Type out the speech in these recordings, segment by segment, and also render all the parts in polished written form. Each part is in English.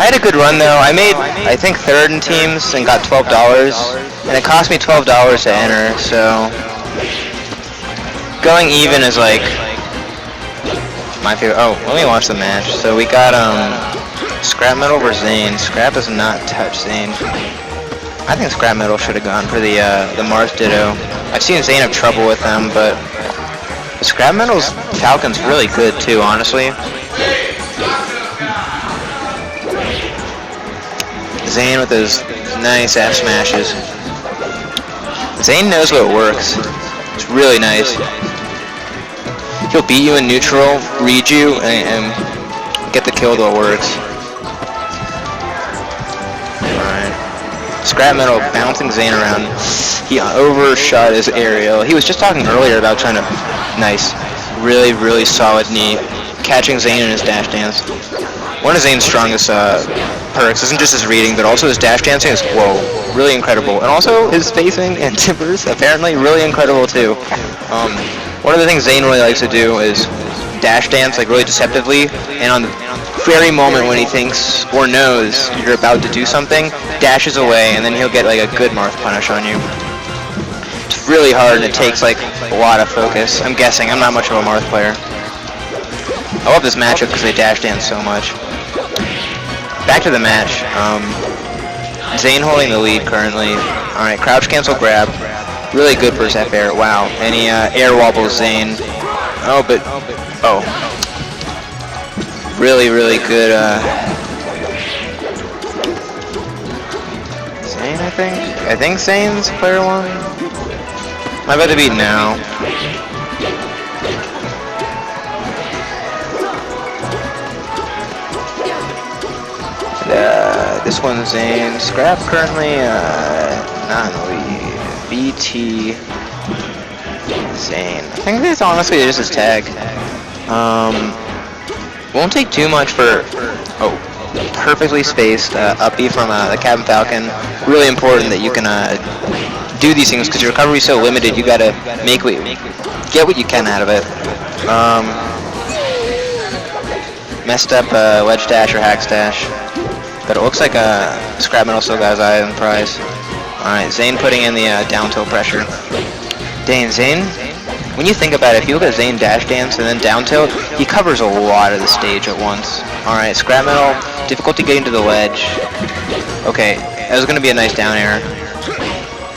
I had a good run though. I made, I think, third in teams and got $12, and it cost me $12 to enter. So going even is like my favorite. Oh, let me watch the match. So we got Scrapmettle versus Zain. Scrap does not touch Zain. I think Scrapmettle should have gone for the Marth Ditto. I've seen Zain have trouble with them, but Scrapmettle's Falcon's really good too, honestly. Zain with those nice F smashes. Zain knows what works. It's really nice. He'll beat you in neutral, read you, and get the kill though it works. Alright. Scrapmettle bouncing Zain around. He overshot his aerial. He was just talking earlier about trying to... Nice. Really, really solid knee. Catching Zain in his dash dance. One of Zain's strongest perks isn't just his reading, but also his dash dancing is, whoa, really incredible. And also his spacing and timbers, apparently really incredible too. One of the things Zain really likes to do is dash dance like really deceptively, and on the very moment when he thinks or knows you're about to do something, dashes away, and then he'll get like a good Marth punish on you. It's really hard and it takes like a lot of focus. I'm guessing, I'm not much of a Marth player. I love this matchup because they dash dance so much. Back to the match. Zain holding the lead currently. Alright, crouch cancel grab. Really good for his F air. Wow. And he air wobbles Zain. Oh, but... Oh. Really, really good, Zain, I think? I think Zain's player 1. I'm about to beat now. This one's Zain. Scrap currently, not in the lead. BT Zain. I think this honestly is his tag. Won't take too much for, oh, perfectly spaced up B from the Cabin Falcon. Really important that you can do these things because your recovery is so limited. You gotta get what you can out of it. Messed up ledge dash or hack stash. But it looks like Scrapmettle still got his eye on the prize. Alright, Zain putting in the down tilt pressure. Dang, Zain, when you think about it, if you look at Zain dash dance and then down tilt, he covers a lot of the stage at once. Alright, Scrapmettle, difficulty getting to the ledge. Okay, that was going to be a nice down air.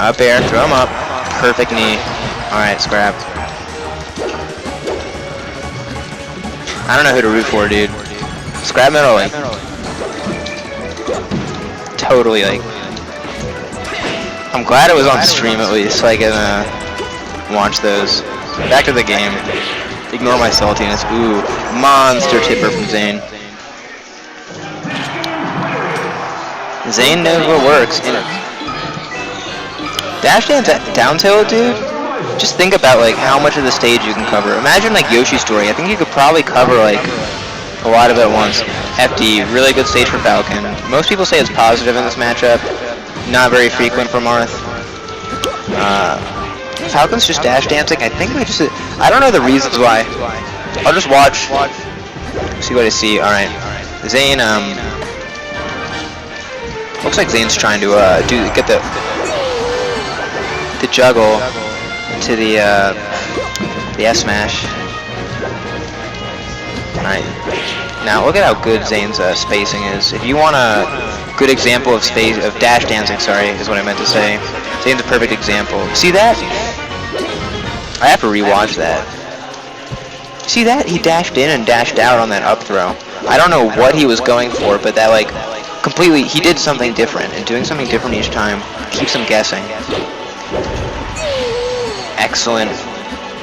Up air, throw him up. Perfect knee. Alright, Scrap. I don't know who to root for, dude. Scrapmettle, like... Totally, like... I'm glad it was on stream at least, so I can watch those. Back to the game. Ignore my saltiness. Ooh, monster tipper from Zain. Zain knows what works. Dash dance down tilt, dude. Just think about like how much of the stage you can cover. Imagine like Yoshi's Story. I think you could probably cover like a lot of it at once. FD, really good stage for Falcon. Most people say it's positive in this matchup. Not very frequent for Marth. Falcon's just dash dancing. I think they just... I don't know the reasons why. I'll just watch. See what I see. Alright. Zain, looks like Zain's trying to get the juggle to the S smash. Alright. Now look at how good Zain's spacing is. If you want a good example of dash dancing, sorry, is what I meant to say. Zain's a perfect example. See that? I have to rewatch that. See that? He dashed in and dashed out on that up throw. I don't know what he was going for, but that like completely, he did something different, and doing something different each time keeps him guessing. Excellent.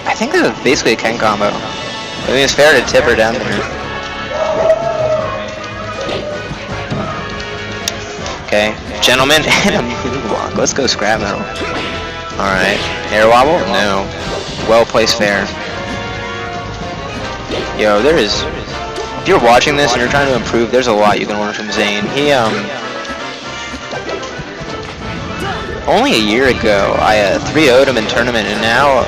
I think this is basically a Ken combo. I mean, it's fair to tip her down there. Okay, gentlemen, and a moonwalk. Let's go Scrapmettle. Alright, air wobble? No. Well placed fair. Yo, there is... If you're watching this and you're trying to improve, there's a lot you can learn from Zain. He, only a year ago, I 3-0'd him in tournament, and now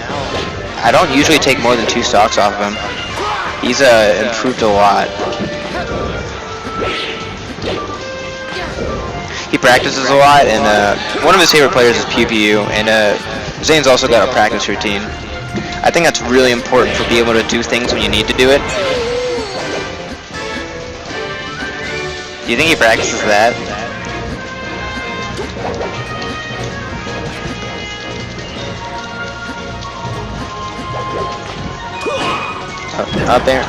I don't usually take more than 2 stocks off of him. He's improved a lot. practices a lot, and one of his favorite players is Pew Pew, and Zane's also got a practice routine. I think that's really important for being able to do things when you need to do it. Do you think he practices that? Up there.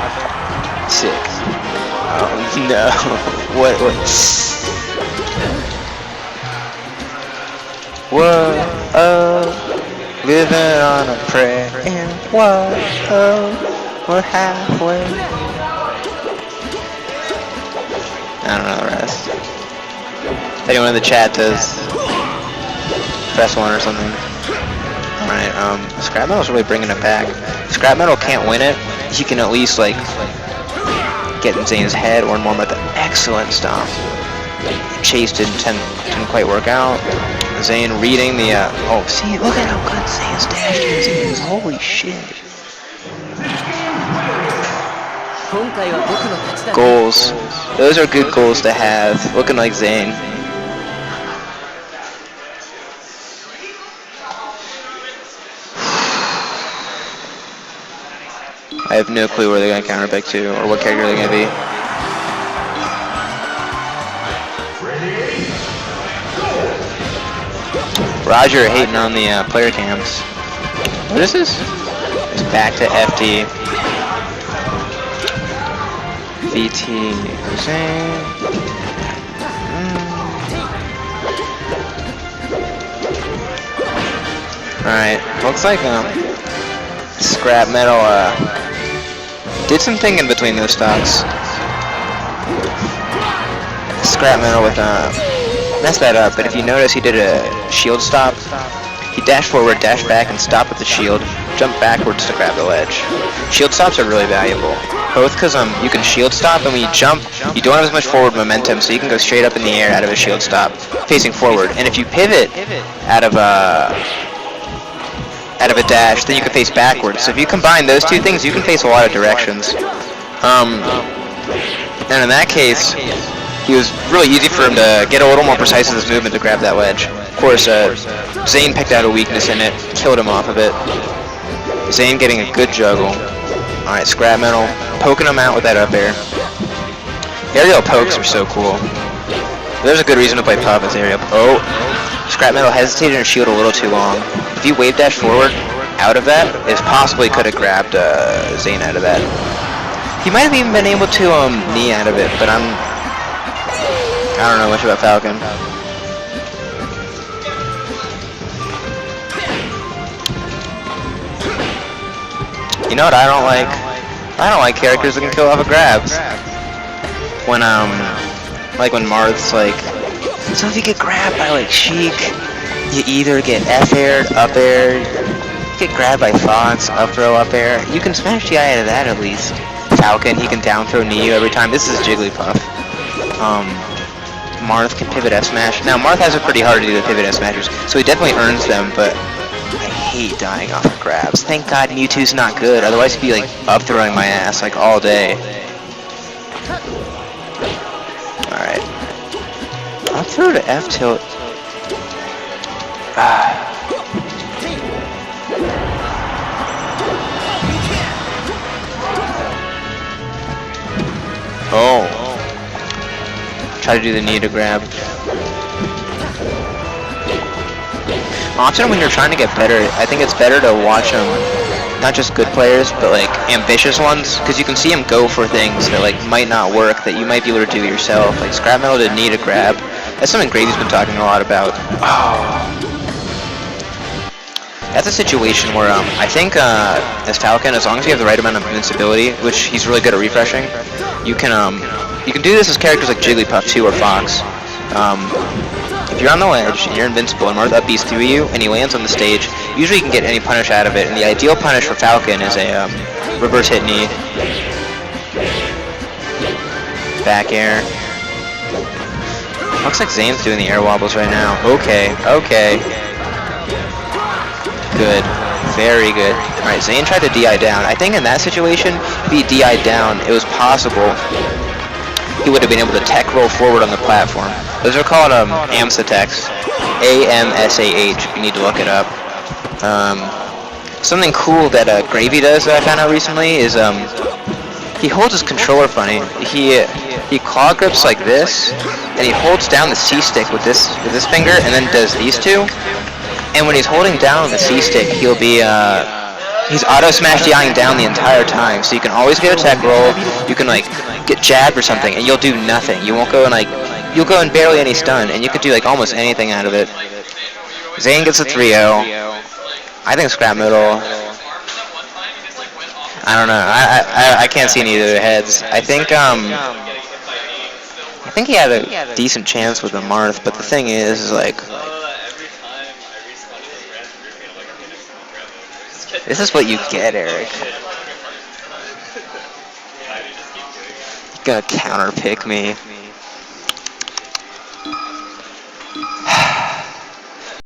Sick. Oh no. What? Whoa, living on a prayer, and whoa, we're halfway. I don't know the rest. If anyone in the chat does, press 1 or something. Alright, Scrapmettle's really bringing it back. Scrapmettle can't win it. He can at least, like, get in Zane's head or more with an excellent stomp. Chase didn't quite work out. Zain reading the, oh, see, look at how good Zane's dash is. Holy shit. Goals. Those are good goals to have. Looking like Zain. I have no clue where they're going to counter pick to or what character they're going to be. Roger hating on the player cams. What is this? It's back to FD. VT. Alright, looks like Scrapmettle did some thinking between those stocks. Scrapmettle with messed that up, but if you notice he did a shield stop. He dashed forward, dashed back, and stopped with the shield. Jumped backwards to grab the ledge. Shield stops are really valuable. Both because you can shield stop, and when you jump, you don't have as much forward momentum, so you can go straight up in the air out of a shield stop, facing forward. And if you pivot out of a dash, then you can face backwards. So if you combine those two things, you can face a lot of directions. And in that case, it was really easy for him to get a little more precise in his movement to grab that ledge. Of course, Zain picked out a weakness in it, killed him off of it. Zain getting a good juggle. Alright, Scrapmettle poking him out with that up air. Aerial pokes are so cool. There's a good reason to play Puff as aerial. Oh, Scrapmettle hesitated and shield a little too long. If you wave dash forward out of that, it possibly could have grabbed Zain out of that. He might have even been able to knee out of it, but I don't know much about Falcon. You know what I don't like? I don't like characters that can kill off of grabs. When like when Marth's like, so if you get grabbed by like Sheik, you either get F-aired, up-aired, get grabbed by Fox, up-throw, up-air. You can smash the eye out of that at least. Falcon, he can down-throw knee you every time. This is Jigglypuff. Marth can pivot S-smash. Now, Marth has it pretty hard to do the pivot S-smashers, so he definitely earns them, but I hate dying off of grabs. Thank God Mewtwo's not good, otherwise he'd be like up-throwing my ass like all day. Alright. Up-throw to F-tilt. Oh. Try to do the knee to grab. Often when you're trying to get better, I think it's better to watch not just good players, but like ambitious ones, because you can see them go for things that like might not work that you might be able to do yourself. Like Scrapmettle did knee to grab. That's something Gravy's been talking a lot about. Oh. That's a situation where I think as Falcon, as long as you have the right amount of invincibility, which he's really good at refreshing, you can do this as characters like Jigglypuff too or Fox. If you're on the ledge and you're invincible and Marth up-beats through you and he lands on the stage, usually you can get any punish out of it, and the ideal punish for Falcon is a reverse hit knee. Back air. Looks like Zane's doing the air wobbles right now. Okay, okay. Good. Very good. Alright, Zain tried to DI down. I think in that situation, if he DI'd down, it was possible he would have been able to tech roll forward on the platform. Those are called AMSA techs. AMSAH. You need to look it up. Something cool that Gravy does that I found out recently is he holds his controller funny. He claw grips like this, and he holds down the C stick with this finger, and then does these two. And when he's holding down the C stick, he'll be he's auto smash DIing down the entire time. So you can always get a tech roll. You can like get jabbed or something, and you'll do nothing. You won't go in you'll go in barely any stun, and you could do like almost anything out of it. Zain gets a 3-0. I think Scrapmettle. I don't know. I can't see any of their heads. I think he had a decent chance with the Marth, but the thing is like, this is what you get, Eric. You're gonna counter pick me.